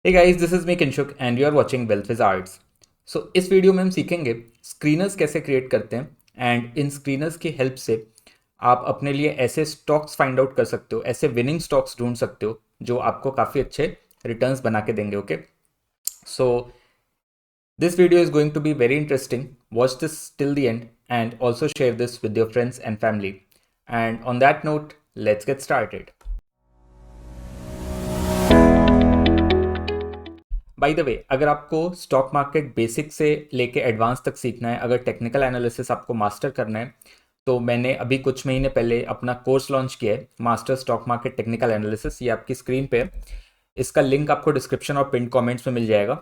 Hey guys, this is me Kinshuk and you are watching Wealth Wizards. इस video में हम सीखेंगे screeners कैसे क्रिएट करते हैं एंड इन स्क्रीनर्स की हेल्प से आप अपने लिए ऐसे स्टॉक्स फाइंड आउट कर सकते हो, ऐसे विनिंग स्टॉक्स ढूंढ सकते हो जो आपको काफ़ी अच्छे रिटर्न्स बना के देंगे. Okay, so this video is going to be very interesting. Watch this till the end and also share this with your friends and family. And on that note, let's get started. By the way, अगर आपको stock market basic से लेके advance तक सीखना है, अगर technical analysis आपको master करना है, तो मैंने अभी कुछ महीने पहले अपना कोर्स लॉन्च किया है, master stock market technical analysis. ये आपकी स्क्रीन पे है. इसका लिंक आपको डिस्क्रिप्शन और पिन कमेंट्स में मिल जाएगा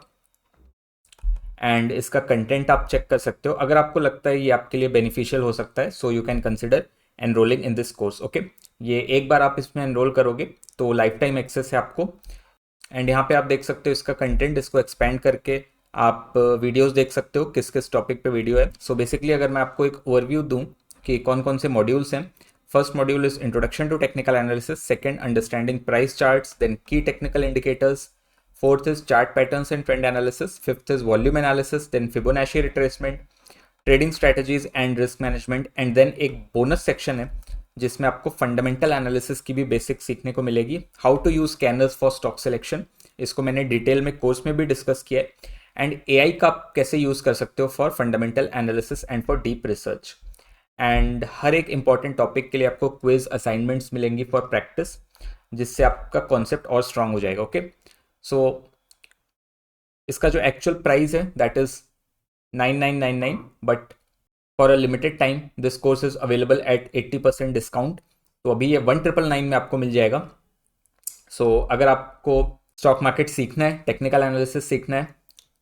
एंड इसका कंटेंट आप चेक कर सकते हो. अगर आपको लगता है ये आपके लिए बेनिफिशियल हो सकता है, so you can consider enrolling in this course. Okay, ये एक बार आप इसमें एनरोल करोगे तो लाइफ टाइम एक्सेस है आपको. एंड यहाँ पे आप देख सकते हो इसका कंटेंट, इसको एक्सपेंड करके आप वीडियोस देख सकते हो किस किस टॉपिक पे वीडियो है. सो बेसिकली अगर मैं आपको एक ओवरव्यू दूं कि कौन कौन से मॉड्यूल्स हैं. First module is introduction to technical analysis, second understanding price charts, then की technical indicators, fourth is chart patterns and trend analysis, fifth is volume analysis, then Fibonacci retracement, trading strategies and risk management, and then एक bonus section है जिसमें आपको fundamental analysis की भी basic सीखने को मिलेगी. How to use scanners for stock selection, इसको मैंने डिटेल में कोर्स में भी डिस्कस किया है. एंड एआई का आप कैसे यूज कर सकते हो for fundamental analysis and for deep research. And हर एक इंपॉर्टेंट टॉपिक के लिए आपको क्विज असाइनमेंट्स मिलेंगी फॉर प्रैक्टिस, जिससे आपका कॉन्सेप्ट और स्ट्रांग हो जाएगा. ओके, सो इसका जो एक्चुअल प्राइस है that is 9999, but for a limited time this course is available at 80% discount. तो अभी ये 1999 में आपको मिल जाएगा. अगर आपको स्टॉक मार्केट सीखना है, टेक्निकल एनालिसिस सीखना है,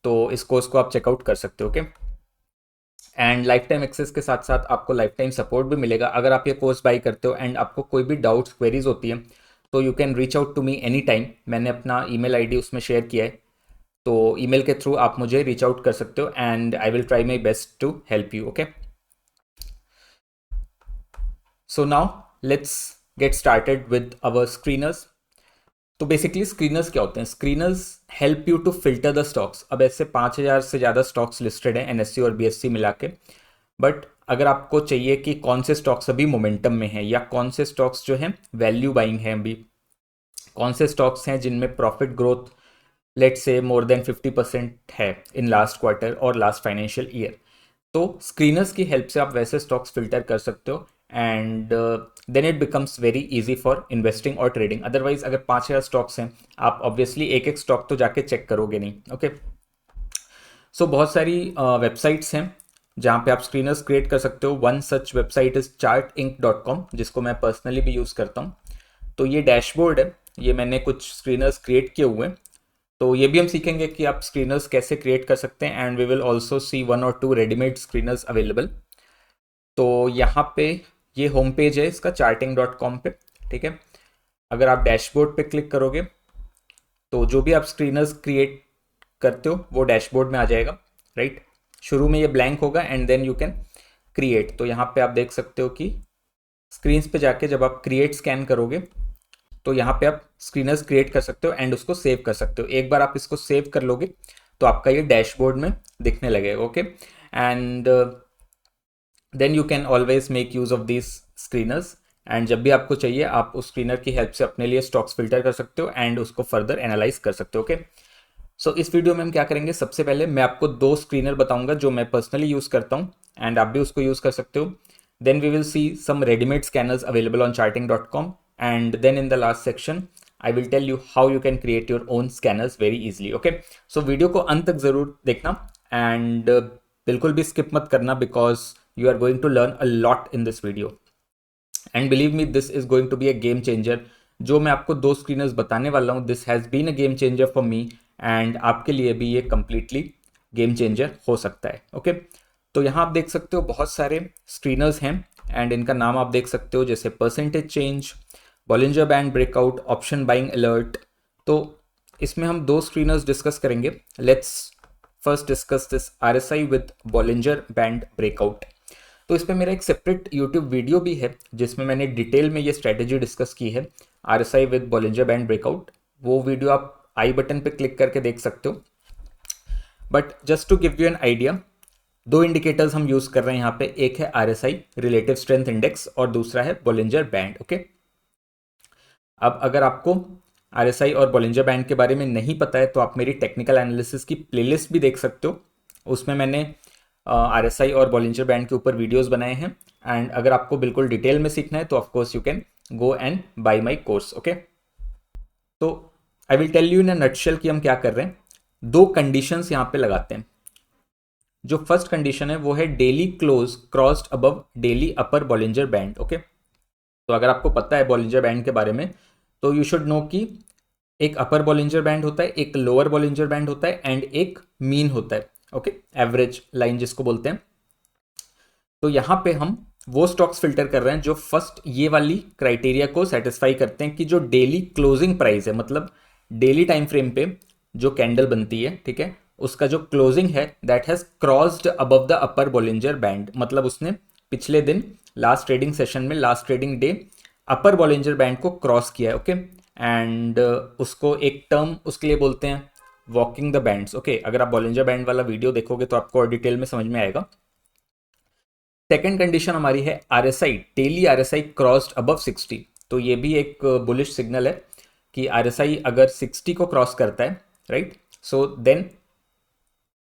तो इस कोर्स को आप चेकआउट कर सकते हो. Okay, and lifetime access के साथ साथ आपको लाइफ टाइम सपोर्ट भी मिलेगा. अगर आप ये कोर्स बाई करते हो एंड आपको कोई भी डाउट्स क्वेरीज होती है, तो you can reach out to me any time. मैंने अपना ईमेल आईडी उसमें शेयर किया है, तो ईमेल के थ्रू आप मुझे रीच आउट कर सकते हो and I will try my best to help you. Okay, so now let's get started with our screeners. तो बेसिकली स्क्रीनर्स क्या होते हैं? Screeners help you to filter the stocks. अब ऐसे 5,000 से ज़्यादा स्टॉक्स लिस्टेड हैं एनएससी और बीएससी मिला के. बट अगर आपको चाहिए कि कौन से स्टॉक्स अभी मोमेंटम में हैं या कौन से स्टॉक्स जो हैं वैल्यू बाइंग हैं, अभी कौन से स्टॉक्स हैं जिनमें प्रॉफिट ग्रोथ लेट से मोर देन 50% है इन लास्ट क्वार्टर और लास्ट फाइनेंशियल ईयर, तो स्क्रीनर्स की हेल्प से आप वैसे स्टॉक्स फिल्टर कर सकते हो and then it becomes very easy for investing और ट्रेडिंग. अदरवाइज अगर 5,000 स्टॉक्स हैं, आप ऑब्वियसली एक एक स्टॉक तो जाके चेक करोगे नहीं. ओके, बहुत सारी वेबसाइट्स हैं जहाँ पे आप स्क्रीनर्स क्रिएट कर सकते हो. One such website is chartinc.com, जिसको मैं पर्सनली भी यूज़ करता हूँ. तो ये डैशबोर्ड है, ये मैंने कुछ स्क्रीनर्स क्रिएट किए हुए हैं. तो ये भी हम सीखेंगे कि आप स्क्रीनर्स कैसे क्रिएट कर सकते हैं and we will also see 1 और 2 रेडीमेड स्क्रीनर्स अवेलेबल. तो यहाँ पे ये होम पेज है इसका charting.com पे. ठीक है, अगर आप डैशबोर्ड पे क्लिक करोगे तो जो भी आप स्क्रीनर्स क्रिएट करते हो वो डैशबोर्ड में आ जाएगा. राइट, शुरू में ये ब्लैंक होगा and then you can create. तो यहाँ पे आप देख सकते हो कि स्क्रीन पे जाके जब आप क्रिएट स्कैन करोगे तो यहाँ पे आप स्क्रीनर्स क्रिएट कर सकते हो एंड उसको सेव कर सकते हो. एक बार आप इसको सेव कर लोगे तो आपका ये डैशबोर्ड में दिखने लगेगा. Okay, and then you can always make use of this screeners and जब भी आपको चाहिए आप उस स्क्रीनर की हेल्प से अपने लिए स्टॉक्स फिल्टर कर सकते हो एंड उसको फर्दर एनालाइज कर सकते हो. ओके, इस वीडियो में हम क्या करेंगे, सबसे पहले मैं आपको 2 स्क्रीनर बताऊंगा जो मैं पर्सनली यूज़ करता हूँ एंड आप भी उसको यूज़ कर सकते हो. Then we will see some readymade scanners available on charting.com and then in the last section I will tell you how you can create your own scanners very easily. Okay, video को अंत तक ज़रूर देखना and बिल्कुल भी skip मत करना because you are going to learn a lot in this video and believe me this is going to be a game changer. जो मैं आपको 2 स्क्रीनर्स बताने वाला हूँ, this has been a game changer for me and आपके लिए भी ये कंप्लीटली गेम चेंजर हो सकता है. ओके, तो यहाँ आप देख सकते हो बहुत सारे स्क्रीनर्स हैं एंड इनका नाम आप देख सकते हो, जैसे percentage change, Bollinger band breakout, option buying alert. तो इसमें हम 2 स्क्रीनर्स डिस्कस करेंगे. Let's first discuss this RSI with Bollinger band breakout. तो इस पर मेरा एक सेपरेट यूट्यूब वीडियो भी है जिसमें मैंने डिटेल में ये स्ट्रेटेजी डिस्कस की है, RSI with Bollinger band breakout. वो वीडियो आप आई बटन पे क्लिक करके देख सकते हो। But just to give you an idea, दो इंडिकेटर्स हम यूज कर रहे हैं यहाँ पे, एक है आरएसआई रिलेटिव स्ट्रेंथ इंडेक्स और दूसरा है बोलिंजर बैंड। ओके, अब अगर आपको आरएसआई और बोलिंजर बैंड के बारे में नहीं पता है तो आप मेरी टेक्निकल एनालिसिस की प्लेलिस्ट भी देख सकते हो, उसमें मैंने आरएसआई और बोलिंजर बैंड के ऊपर वीडियोस बनाए हैं। एंड अगर आपको बिल्कुल डिटेल में सीखना है तो of course you can go and buy my course. Okay, तो I will tell you in a nutshell कि हम क्या कर रहे हैं। दो कंडीशंस यहाँ पे लगाते हैं। जो फर्स्ट कंडीशन है वो है daily close crossed above daily अपर बॉलिंजर बैंड। ओके, तो अगर आपको पता है बॉलिंजर बैंड के बारे में तो यू शुड नो कि एक अपर बॉलिंजर बैंड होता है, एक लोअर बॉलिंजर बैंड होता है एंड एक मीन होता है। ओके, एवरेज लाइन जिसको बोलते हैं। तो यहां पे हम वो स्टॉक्स फिल्टर कर रहे हैं जो फर्स्ट ये वाली क्राइटेरिया को सेटिस्फाई करते हैं कि जो डेली क्लोजिंग प्राइस है, मतलब डेली टाइम फ्रेम पे जो कैंडल बनती है, ठीक है, उसका जो क्लोजिंग है that has crossed above the upper Bollinger band, मतलब उसने पिछले दिन लास्ट ट्रेडिंग सेशन में लास्ट ट्रेडिंग डे अपर बॉलिंजर बैंड को क्रॉस किया है। ओके, एंड उसको एक टर्म उसके लिए बोलते हैं वॉकिंग द बैंड्स। ओके, अगर आप बॉलिंजर बैंड वाला वीडियो देखोगे तो आपको और डिटेल में समझ में आएगा। सेकेंड कंडीशन हमारी है RSI, daily RSI crossed above 60। तो ये भी एक बुलिश सिग्नल है कि आरएसआई अगर 60 को क्रॉस करता है, right, so then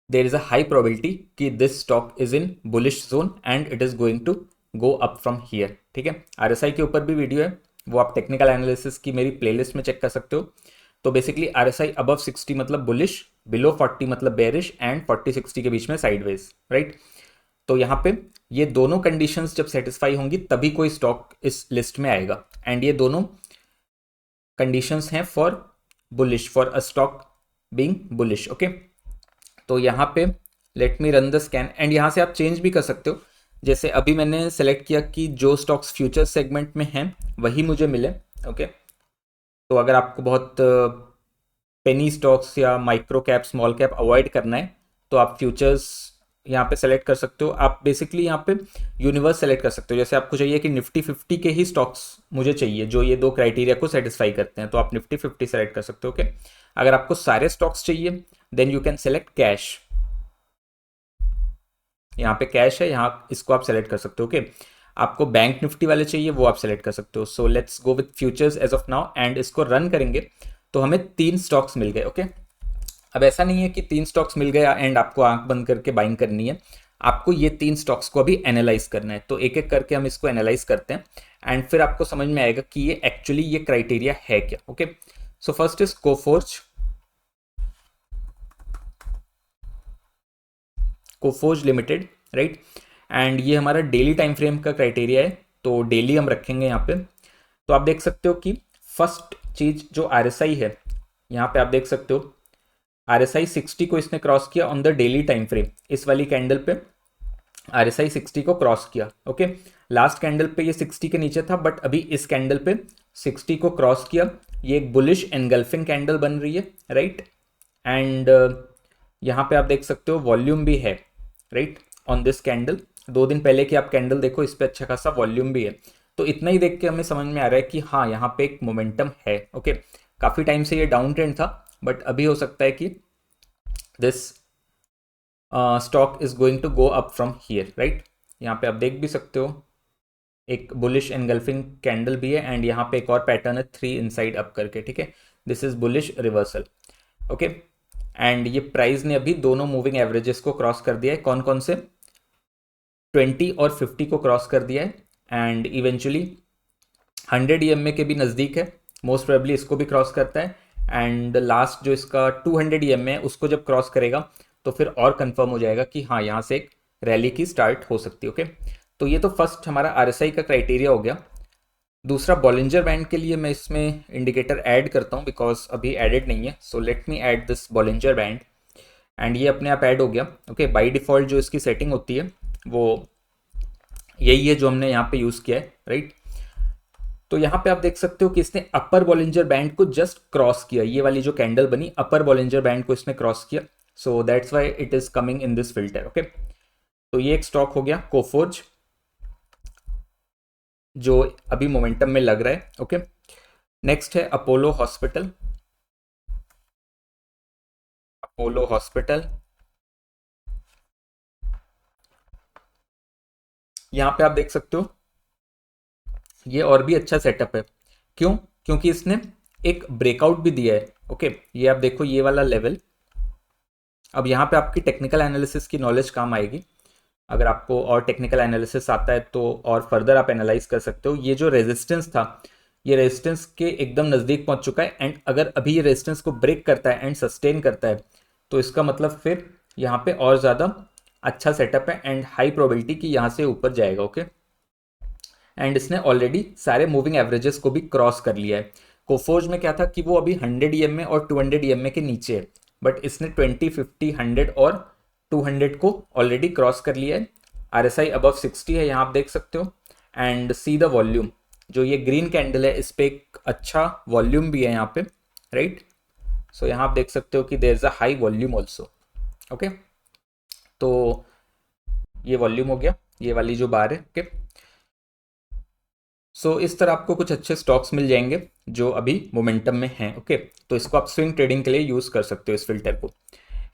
there is a high probability कि this stock is in bullish zone and it is going to go up from here. ठीक है, आरएसआई के ऊपर भी वीडियो है, वो आप टेक्निकल एनालिसिस की मेरी प्लेलिस्ट में चेक कर सकते हो। तो बेसिकली आरएसआई अबव 60 मतलब बुलिश, बिलो 40 मतलब बेरिश एंड 40-60 के बीच में साइडवेज, राइट। तो यहाँ पे ये दोनों कंडीशंस जब सेटिस्फाई होंगी तभी कोई स्टॉक इस लिस्ट में आएगा, एंड ये दोनों कंडीशंस हैं for bullish, for a stock being bullish. Okay, तो यहाँ पे let me run the scan and यहाँ से आप चेंज भी कर सकते हो। जैसे अभी मैंने सेलेक्ट किया कि जो स्टॉक्स फ्यूचर सेगमेंट में हैं वही मुझे मिले। ओके, तो अगर आपको बहुत पेनी स्टॉक्स या micro cap small cap avoid करना है तो आप फ्यूचर्स यहाँ पे सेलेक्ट कर सकते हो। आप बेसिकली यहाँ पे यूनिवर्स सेलेक्ट कर सकते हो। जैसे आपको चाहिए कि निफ्टी 50 के ही स्टॉक्स मुझे चाहिए जो ये दो क्राइटेरिया को सेटिस्फाई करते हैं, तो आप निफ्टी 50 सेलेक्ट कर सकते हो। ओके, अगर आपको सारे स्टॉक्स चाहिए then you can select cash. यहाँ पे कैश है, यहाँ इसको आप सेलेक्ट कर सकते हो। ओके, आपको बैंक निफ्टी वाले चाहिए वो आप सेलेक्ट कर सकते हो। So let's go with futures as of now and इसको रन करेंगे तो हमें 3 स्टॉक्स मिल गए। ओके, अब ऐसा नहीं है कि 3 स्टॉक्स मिल गया एंड आपको आंख बंद करके बाइंग करनी है, आपको ये 3 स्टॉक्स को अभी एनालाइज करना है। तो एक एक करके हम इसको एनालाइज करते हैं एंड फिर आपको समझ में आएगा कि ये एक्चुअली ये क्राइटेरिया है क्या। Okay, so first is Coforge limited, right, and ये हमारा डेली टाइम फ्रेम का क्राइटेरिया है तो डेली हम रखेंगे यहाँ पे। तो आप देख सकते हो कि फर्स्ट चीज जो आरएसआई है, यहाँ पे आप देख सकते हो आरएसआई 60 को इसने क्रॉस किया on the daily time frame. इस वाली कैंडल पे आरएसआई 60 को क्रॉस किया। ओके, लास्ट कैंडल पे ये 60 के नीचे था बट अभी इस कैंडल पे 60 को क्रॉस किया। ये एक बुलिश एनगल्फिंग कैंडल बन रही है, राइट, एंड यहाँ पे आप देख सकते हो वॉल्यूम भी है, राइट, ऑन दिस कैंडल। 2 दिन पहले की आप कैंडल देखो, इस पे अच्छा खासा वॉल्यूम भी है। तो इतना ही देख के हमें समझ में आ रहा है कि हाँ यहाँ पे एक मोमेंटम है। ओके, काफी टाइम से ये डाउन ट्रेंड था बट अभी हो सकता है कि this stock is going to go up from here, right. यहाँ पे आप देख भी सकते हो एक बुलिश एनगल्फिंग कैंडल भी है एंड यहाँ पे एक और पैटर्न है 3 इनसाइड अप करके, ठीक है, this is bullish reversal. Okay, and ये प्राइस ने अभी दोनों मूविंग एवरेजेस को क्रॉस कर दिया है। कौन कौन से? 20 और 50 को क्रॉस कर दिया है एंड इवेंचुअली 100 ईएमए के भी नज़दीक है, मोस्ट प्रोबेबली इसको भी क्रॉस करता है। एंड लास्ट जो इसका 200 ईएमए है उसको जब क्रॉस करेगा तो फिर और कंफर्म हो जाएगा कि हाँ यहाँ से एक रैली की स्टार्ट हो सकती है। ओके, तो ये तो फर्स्ट हमारा आरएसआई का क्राइटेरिया हो गया। दूसरा बॉलिंजर बैंड के लिए मैं इसमें इंडिकेटर ऐड करता हूँ बिकॉज अभी एडेड नहीं है। So let me add this Bollinger band and ये अपने आप ऐड हो गया। ओके, बाय डिफ़ॉल्ट जो इसकी सेटिंग होती है वो यही है जो हमने यहाँ पे यूज़ किया है, राइट। तो यहाँ पे आप देख सकते हो कि इसने अपर बॉलिंजर बैंड को जस्ट क्रॉस किया। ये वाली जो कैंडल बनी अपर बॉलिंजर बैंड को इसने क्रॉस किया, so that's why it is coming in this filter. Okay, तो ये एक स्टॉक हो गया कोफोर्ज जो अभी मोमेंटम में लग रहा है। ओके, नेक्स्ट है अपोलो हॉस्पिटल। पोलो हॉस्पिटल। यहाँ पे आप देख सकते हो ये और भी अच्छा सेटअप है। क्यों? क्योंकि इसने एक ब्रेकआउट भी दिया है। ओके, ये आप देखो ये वाला लेवल। अब यहाँ पे आपकी टेक्निकल एनालिसिस की नॉलेज काम आएगी। अगर आपको और टेक्निकल एनालिसिस आता है तो और फर्दर आप एनालाइज कर सकते हो। ये जो रेजिस्टेंस था, ये रेजिस्टेंस के एकदम नज़दीक पहुंच चुका है, एंड अगर अभी ये रेजिस्टेंस को ब्रेक करता है एंड सस्टेन करता है तो इसका मतलब फिर यहाँ पे और ज़्यादा अच्छा सेटअप है एंड हाई प्रोबेबिलिटी कि यहाँ से ऊपर जाएगा। ओके, एंड इसने ऑलरेडी सारे मूविंग एवरेजेस को भी क्रॉस कर लिया है। कोफोर्ज में क्या था कि वो अभी 100 EMA और 200 EMA के नीचे है, बट इसने 20, 50, 100 और 200 को ऑलरेडी क्रॉस कर लिया है। RSI अबव 60 है, यहाँ आप देख सकते हो। एंड सी द वॉल्यूम, जो ये ग्रीन कैंडल है इस पे एक अच्छा वॉल्यूम भी है यहाँ पे, राइट। सो यहाँ आप देख सकते हो कि there is a high volume also. Okay, तो ये वॉल्यूम हो गया, ये वाली जो बार है। ओके, सो इस तरह आपको कुछ अच्छे स्टॉक्स मिल जाएंगे जो अभी मोमेंटम में हैं। ओके, तो इसको आप स्विंग ट्रेडिंग के लिए यूज़ कर सकते हो इस फिल्टर को।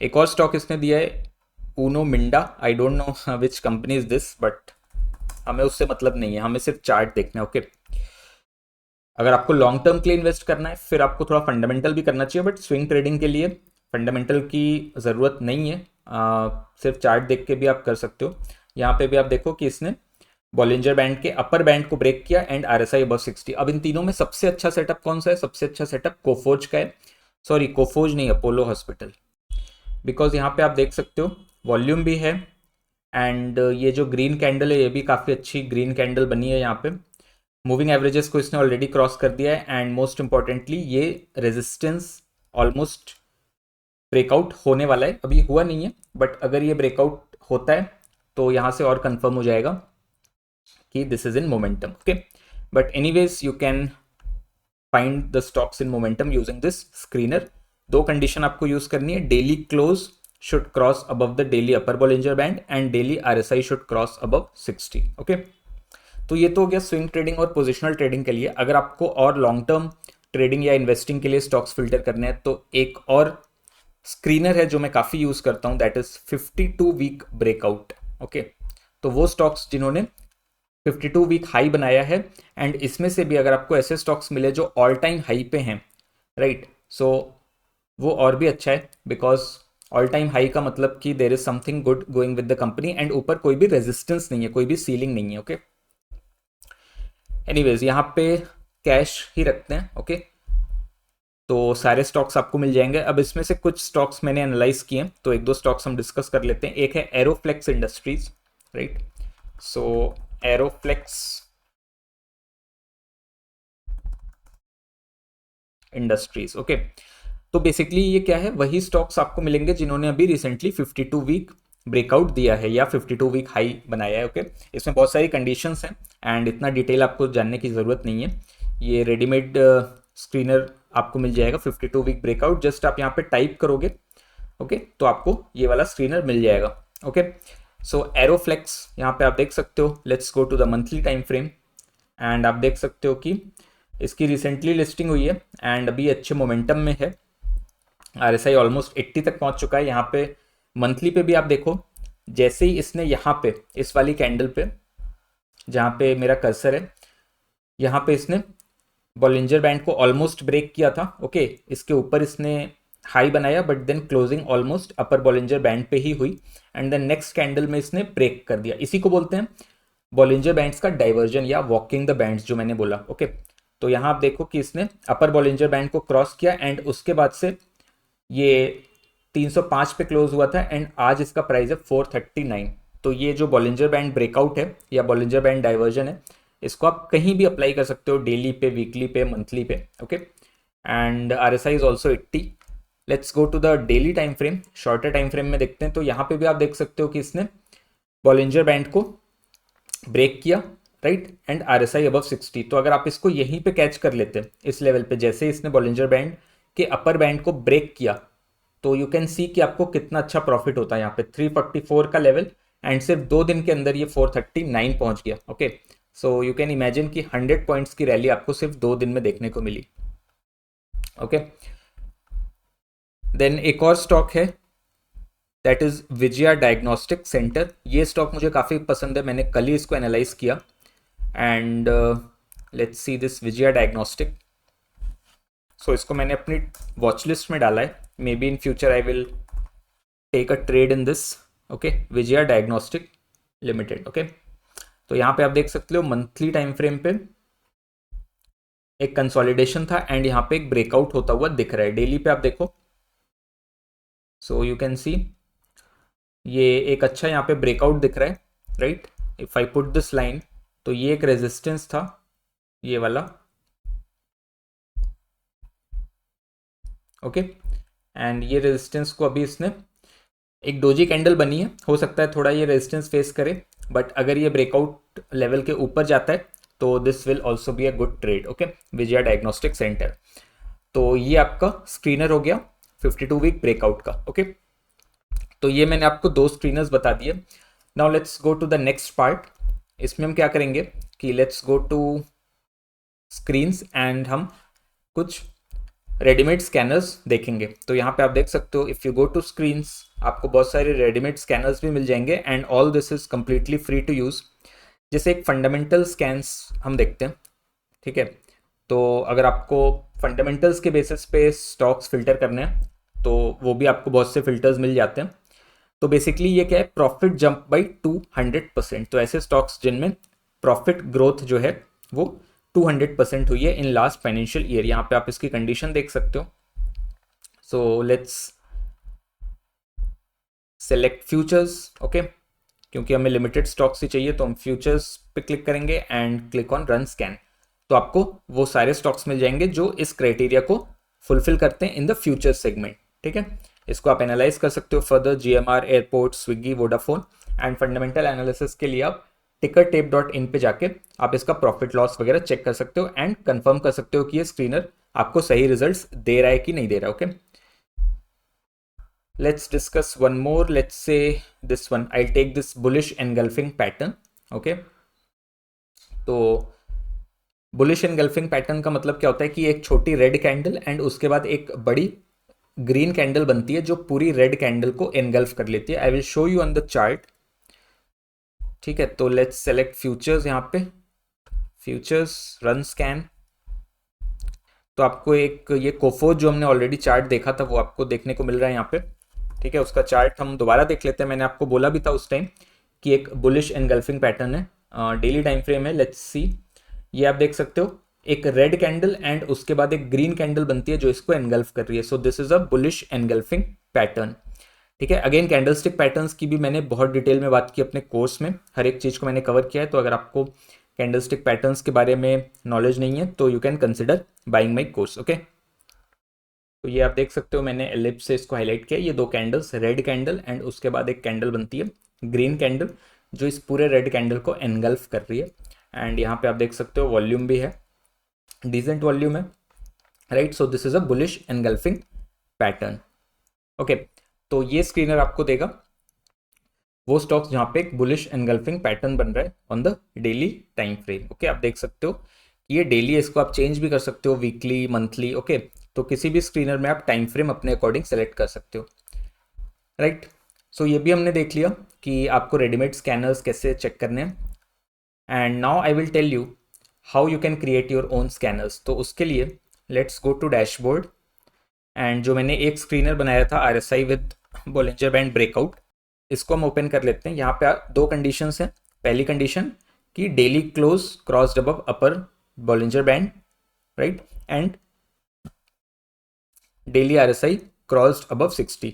एक और स्टॉक इसने दिया है Uno Minda. I don't know which company is this, but हमें उससे मतलब नहीं है, हमें सिर्फ चार्ट देखना है। ओके, अगर आपको लॉन्ग टर्म के लिए इन्वेस्ट करना है फिर आपको थोड़ा फंडामेंटल भी करना चाहिए, बट स्विंग ट्रेडिंग के लिए फंडामेंटल की ज़रूरत नहीं है। सिर्फ चार्ट देख के भी आप कर सकते हो। यहाँ पे भी आप देखो कि इसने बॉलिंजर बैंड के अपर बैंड को ब्रेक किया एंड RSI अबव 60। अब इन तीनों में सबसे अच्छा सेटअप कौन सा है? सबसे अच्छा सेटअप कोफोर्ज का है। सॉरी, कोफोर्ज नहीं, अपोलो हॉस्पिटल। बिकॉज यहाँ पे आप देख सकते हो वॉल्यूम भी है एंड ये जो ग्रीन कैंडल है ये भी काफ़ी अच्छी ग्रीन कैंडल बनी है। यहाँ पे मूविंग एवरेजेस को इसने ऑलरेडी क्रॉस कर दिया है एंड मोस्ट इंपॉर्टेंटली ये रेजिस्टेंस ऑलमोस्ट ब्रेकआउट होने वाला है। अभी हुआ नहीं है, बट अगर ये ब्रेकआउट होता है तो यहाँ से और कंफर्म हो जाएगा कि this is in momentum. Okay, but anyways you can find the stocks in momentum using this screener. दो कंडीशन आपको यूज करनी है, daily close should cross above the daily upper Bollinger band and daily RSI should cross above 60। Okay, तो ये तो हो गया swing trading और पोजिशनल ट्रेडिंग के लिए। अगर आपको और लॉन्ग टर्म ट्रेडिंग या इन्वेस्टिंग के लिए स्टॉक्स फिल्टर करने हैं तो एक और स्क्रीनर है जो मैं काफ़ी यूज़ करता हूँ, that is 52 week breakout. Okay, तो वो स्टॉक्स जिन्होंने 52 वीक हाई बनाया है, एंड इसमें से भी अगर आपको ऐसे स्टॉक्स मिले जो ऑल टाइम हाई पे हैं, राइट, सो वो और भी अच्छा है। बिकॉज ऑल टाइम हाई का मतलब कि there is something good going with the company and ऊपर कोई भी रेजिस्टेंस नहीं है, कोई भी सीलिंग नहीं है। ओके, एनीवेज यहाँ पे कैश ही रखते हैं। ओके, तो सारे स्टॉक्स आपको मिल जाएंगे। अब इसमें से कुछ स्टॉक्स मैंने एनालाइज किए हैं, तो एक दो स्टॉक्स हम डिस्कस कर लेते हैं। एक है एरोफ्लेक्स इंडस्ट्रीज, राइट। सो एरोफ्लेक्स इंडस्ट्रीज, ओके, तो बेसिकली ये क्या है, वही स्टॉक्स आपको मिलेंगे जिन्होंने अभी रिसेंटली 52 वीक ब्रेकआउट दिया है या 52 वीक हाई बनाया है। ओके, इसमें बहुत सारी कंडीशंस हैं एंड इतना डिटेल आपको जानने की ज़रूरत नहीं है। ये रेडीमेड स्क्रीनर आपको मिल जाएगा 52 वीक ब्रेकआउट। जस्ट आप यहाँ पे टाइप करोगे, ओके, तो आपको ये वाला स्क्रीनर मिल जाएगा। ओके, सो एरोफ्लेक्स यहाँ पे आप देख सकते हो। Let's go to the monthly time frame and आप देख सकते हो कि इसकी रिसेंटली लिस्टिंग हुई है एंड अभी अच्छे मोमेंटम में है। RSI ऑलमोस्ट 80 तक पहुंच चुका है। यहाँ पे मंथली पे भी आप देखो, जैसे ही इसने यहाँ पे इस वाली कैंडल पे जहाँ पे मेरा कर्सर है, यहाँ पे इसने बॉलिंजर बैंड को ऑलमोस्ट ब्रेक किया था। ओके, इसके ऊपर इसने हाई बनाया but then closing almost upper Bollinger band पे ही हुई एंड देन नेक्स्ट कैंडल में इसने ब्रेक कर दिया। इसी को बोलते हैं बॉलिंजर बैंड्स का डाइवर्जन या वॉकिंग द बैंड्स जो मैंने बोला। ओके, तो यहाँ आप देखो कि इसने अपर बॉलिंजर बैंड को क्रॉस किया एंड उसके बाद से ये 305 पे क्लोज हुआ था एंड आज इसका प्राइस है 439। तो ये जो बॉलिंजर बैंड ब्रेकआउट है या बॉलिंजर बैंड डाइवर्जन है, इसको आप कहीं भी अप्लाई कर सकते हो, डेली पे, वीकली पे, मंथली पे। Okay, and RSI is also 80। Let's go to the daily time frame, shorter time frame में देखते हैं। तो यहाँ पे भी आप देख सकते हो कि इसने बॉलिंजर बैंड को ब्रेक किया, राइट, एंड RSI अबव 60। तो अगर आप इसको यहीं पे कैच कर लेते हैं इस लेवल पे, जैसे इसने बॉलिंजर बैंड के अपर बैंड को ब्रेक किया, तो यू कैन सी कि आपको कितना अच्छा प्रॉफिट होता है। यहाँ पे 344 का लेवल एंड सिर्फ 2 दिन के अंदर ये 439 पहुंच गया। Okay, so you can imagine कि 100 पॉइंट्स की रैली आपको सिर्फ 2 दिन में देखने को मिली। ओके, देन एक और स्टॉक है, that is Vijaya diagnostic centre. ये स्टॉक मुझे काफ़ी पसंद है, मैंने कल ही इसको एनालाइज किया। And let's see this Vijaya diagnostic. So इसको मैंने अपनी वॉच लिस्ट में डाला है, maybe in future I will take a trade in this. Okay, Vijaya diagnostic limited. Okay, तो यहाँ पे आप देख सकते हो मंथली टाइम फ्रेम पे एक कंसोलिडेशन था एंड यहाँ पे एक ब्रेकआउट होता हुआ दिख रहा है। डेली पे आप देखो, सो यू कैन सी ये एक अच्छा यहाँ पे ब्रेकआउट दिख रहा है, right. If I put this line, तो ये एक रेजिस्टेंस था, ये वाला। ओके, एंड ये रेजिस्टेंस को अभी इसने एक डोजी कैंडल बनी है, हो सकता है थोड़ा ये रेजिस्टेंस फेस करे, बट अगर ये ब्रेकआउट लेवल के ऊपर जाता है तो this will also be a good trade. Okay, Vijaya diagnostic centre. तो ये आपका स्क्रीनर हो गया 52 वीक ब्रेकआउट का। ओके, तो ये मैंने आपको दो स्क्रीनर्स बता दिए। Now let's go to the next part. इसमें हम क्या करेंगे कि let's go to screens and हम कुछ रेडीमेड स्कैनर्स देखेंगे। तो यहाँ पे आप देख सकते हो, if you go to screens, आपको बहुत सारे रेडीमेड स्कैनर्स भी मिल जाएंगे and all this is completely free to use. जैसे एक फंडामेंटल स्कैन्स हम देखते हैं, ठीक है। तो अगर आपको फंडामेंटल्स के बेसिस पे स्टॉक्स फिल्टर करने हैं तो वो भी आपको बहुत से फिल्टर्स मिल जाते हैं। तो बेसिकली ये क्या है, प्रॉफिट जंप बाई 200%। तो ऐसे स्टॉक्स जिनमें प्रॉफिट ग्रोथ जो है वो 200% हुई है इन लास्ट फाइनेंशियल ईयर। यहाँ पे आप इसकी कंडीशन देख सकते हो। So let's select futures. Okay, क्योंकि हमें लिमिटेड स्टॉक्स ही चाहिए तो हम फ्यूचर्स पे क्लिक करेंगे and click on run scan. तो आपको वो सारे स्टॉक्स मिल जाएंगे जो इस क्राइटेरिया को फुलफिल करते हैं इन द फ्यूचर सेगमेंट, ठीक है। इसको आप एनालाइज कर सकते हो further, GMR, airport, Swiggy, Vodafone. And fundamental analysis के लिए आप tickertape.in पे जाके आप इसका प्रॉफिट लॉस वगैरह चेक कर सकते हो एंड कंफर्म कर सकते हो कि ये स्क्रीनर आपको सही रिजल्ट्स दे रहा है कि नहीं दे रहा। Okay, let's discuss one more. Let's say this one, I'll take this bullish engulfing pattern. Okay, तो बुलिश एनगल्फिंग पैटर्न का मतलब क्या होता है कि एक छोटी रेड कैंडल एंड उसके बाद एक बड़ी ग्रीन कैंडल बनती है जो पूरी रेड कैंडल को एनगल्फ कर लेती है। I will show you on the chart, ठीक है। तो लेट्स सेलेक्ट फ्यूचर्स, यहाँ पे फ्यूचर्स, रन स्कैन। तो आपको एक ये कोफोज जो हमने ऑलरेडी चार्ट देखा था वो आपको देखने को मिल रहा है यहाँ पे, ठीक है। उसका चार्ट हम दोबारा देख लेते हैं। मैंने आपको बोला भी था उस टाइम कि एक बुलिश एनगल्फिंग पैटर्न है, डेली टाइम फ्रेम है। लेट्स सी, ये आप देख सकते हो एक रेड कैंडल एंड उसके बाद एक ग्रीन कैंडल बनती है जो इसको एनगल्फ कर रही है। So this is a bullish engulfing pattern, ठीक है। अगेन कैंडलस्टिक पैटर्न्स की भी मैंने बहुत डिटेल में बात की अपने कोर्स में, हर एक चीज़ को मैंने कवर किया है। तो अगर आपको कैंडलस्टिक पैटर्न्स के बारे में नॉलेज नहीं है तो you can consider buying my course. Okay, तो ये आप देख सकते हो मैंने एलिप्स से इसको हाईलाइट किया। ये दो कैंडल्स, रेड कैंडल एंड उसके बाद एक कैंडल बनती है ग्रीन कैंडल जो इस पूरे रेड कैंडल को एनगल्फ कर रही है। एंड यहाँ पे आप देख सकते हो वॉल्यूम भी है, डिसेंट वॉल्यूम है, right. So this is a bullish engulfing pattern. Okay, तो ये स्क्रीनर आपको देगा वो स्टॉक्स जहाँ पे एक बुलिश एनगल्फिंग पैटर्न बन रहा है on the daily time frame. Okay, आप देख सकते हो कि ये डेली है, इसको आप चेंज भी कर सकते हो वीकली, मंथली। ओके, तो किसी भी स्क्रीनर में आप टाइम फ्रेम अपने अकॉर्डिंग सेलेक्ट कर सकते हो, राइट। सो ये भी हमने देख लिया कि आपको रेडीमेड स्कैनर्स कैसे चेक करने हैं। And now I will tell you how you can create your own scanners. तो उसके लिए let's go to dashboard and जो मैंने एक स्क्रीनर बनाया था RSI with Bollinger band breakout, इसको हम ओपन कर लेते हैं। यहाँ पे दो कंडीशंस हैं। पहली कंडीशन कि daily close crossed above upper Bollinger band, right, and daily RSI crossed above 60,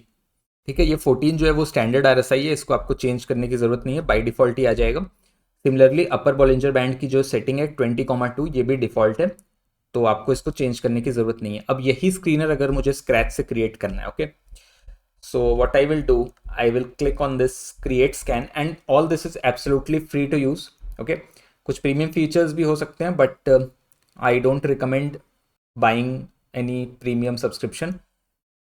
ठीक है। ये 14 जो है वो स्टैंडर्ड RSI है, इसको आपको चेंज करने की जरूरत नहीं है, बाय डिफॉल्ट ही आ जाएगा। सिमिलरली अपर बॉलिंजर बैंड की जो सेटिंग है 20,2 ये भी डिफॉल्ट है, तो आपको इसको चेंज करने की जरूरत नहीं है। अब यही स्क्रीनर अगर मुझे स्क्रैच से क्रिएट करना है, okay, so what I will do, I will click on this create scan and all this is absolutely free to use. Okay, कुछ प्रीमियम फीचर्स भी हो सकते हैं but I don't recommend buying any premium subscription.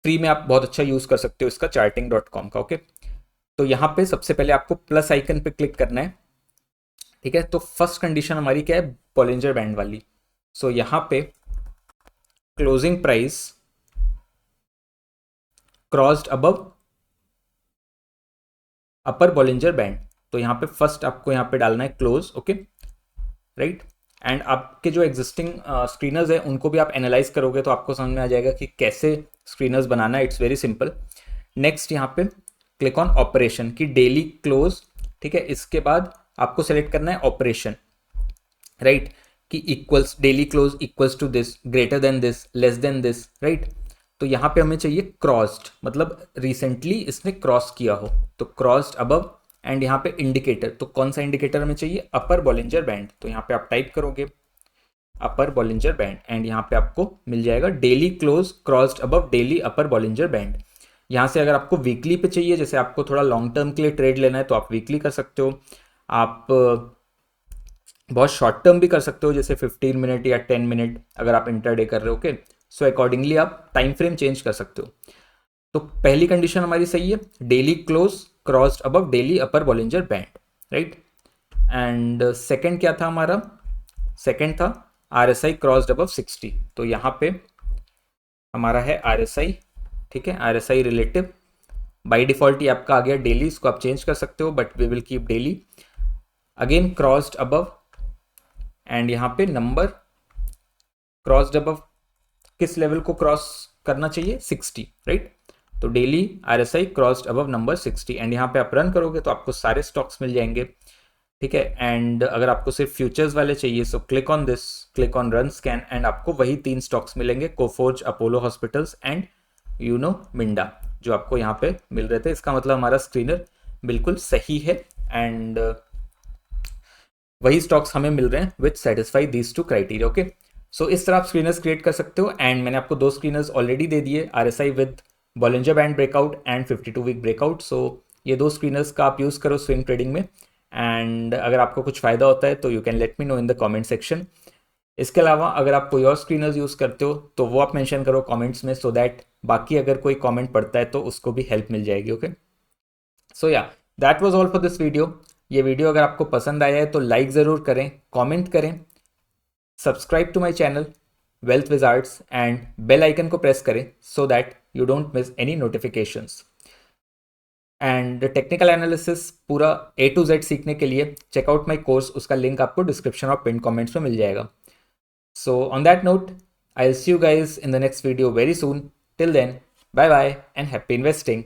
Free में आप बहुत अच्छा use कर सकते हो इसका charting.com का। ओके, तो यहाँ पे सबसे पहले आपको प्लस आइकन पे क्लिक करना है, ठीक है। तो फर्स्ट कंडीशन हमारी क्या है, बॉलिंजर बैंड वाली। सो यहाँ पे क्लोजिंग प्राइस क्रॉस्ड अबव अपर बॉलिंजर बैंड। तो यहाँ पे फर्स्ट आपको यहाँ पे डालना है क्लोज, ओके राइट। एंड आपके जो एग्जिस्टिंग स्क्रीनर्स है उनको भी आप एनालाइज करोगे तो आपको समझ में आ जाएगा कि कैसे स्क्रीनर्स बनाना है। It's very simple. नेक्स्ट यहाँ पे क्लिक ऑन ऑपरेशन की डेली क्लोज, ठीक है। इसके बाद आपको सेलेक्ट करना है ऑपरेशन, राइट, कि equals daily close equals to this, greater than this, less than this, right. तो यहाँ पे हमें चाहिए क्रॉस्ड, मतलब रिसेंटली इसने क्रॉस किया हो, तो क्रॉस्ड अबव। एंड यहाँ पे इंडिकेटर, तो कौन सा इंडिकेटर हमें चाहिए, अपर बॉलिंजर बैंड। तो यहाँ पे आप टाइप करोगे अपर बॉलिंजर बैंड एंड यहाँ पे आपको मिल जाएगा daily close crossed above daily अपर बॉलिंजर बैंड। यहाँ से अगर आपको वीकली पे चाहिए, जैसे आपको थोड़ा लॉन्ग टर्म के लिए ट्रेड लेना है तो आप वीकली कर सकते हो। आप बहुत शॉर्ट टर्म भी कर सकते हो, जैसे 15 मिनट या 10 मिनट अगर आप इंटरडे कर रहे हो, ओके। सो अकॉर्डिंगली आप टाइम फ्रेम चेंज कर सकते हो। तो पहली कंडीशन हमारी सही है, daily close crossed above daily upper Bollinger band, right. And second क्या था हमारा, सेकंड था are S I crossed above 60। तो यहाँ पे हमारा है आर एस आई, ठीक है, are S I relative. By default ये आपका आ गया डेली, इसको आप चेंज कर सकते हो but we will keep daily. Again crossed above and यहाँ पे नंबर क्रॉस्ड अबव किस लेवल को क्रॉस करना चाहिए, 60, राइट। तो daily R S I crossed above number 60 and यहाँ पे आप रन करोगे तो आपको सारे स्टॉक्स मिल जाएंगे, ठीक है। एंड अगर आपको सिर्फ फ्यूचर्स वाले चाहिए so click on this, click on run scan and आपको वही 3 स्टॉक्स मिलेंगे, कोफोर्ज, अपोलो हॉस्पिटल्स एंड यूनो मिंडा, जो आपको यहाँ पे मिल रहे थे। इसका मतलब हमारा स्क्रीनर बिल्कुल सही है एंड वही स्टॉक्स हमें मिल रहे हैं which satisfy these two criteria, okay. So इस तरह आप स्क्रीनर्स क्रिएट कर सकते हो। एंड मैंने आपको 2 स्क्रीनर्स ऑलरेडी दे दिए, R S I with Bollinger band breakout and 52 week breakout. So ये 2 स्क्रीनर्स का आप यूज़ करो स्विंग ट्रेडिंग में। एंड अगर आपको कुछ फ़ायदा होता है तो you can let me know in the comment section. इसके अलावा अगर आप कोई और स्क्रीनर्स यूज़ करते हो तो वो आप मेंशन करो कमेंट्स में, सो दैट बाकी अगर कोई कमेंट पड़ता है तो उसको भी हेल्प मिल जाएगी, ओके। सो या that was all for this video. ये वीडियो अगर आपको पसंद आया है तो लाइक ज़रूर करें, कमेंट करें, subscribe to my channel Wealth Wizards and bell icon को प्रेस करें so that you don't miss any notifications. And technical analysis पूरा A to Z सीखने के लिए चेकआउट माई कोर्स, उसका लिंक आपको डिस्क्रिप्शन और पिन कमेंट्स में मिल जाएगा। So on that note I will see you guys in the next video very soon. Till then bye bye and happy investing.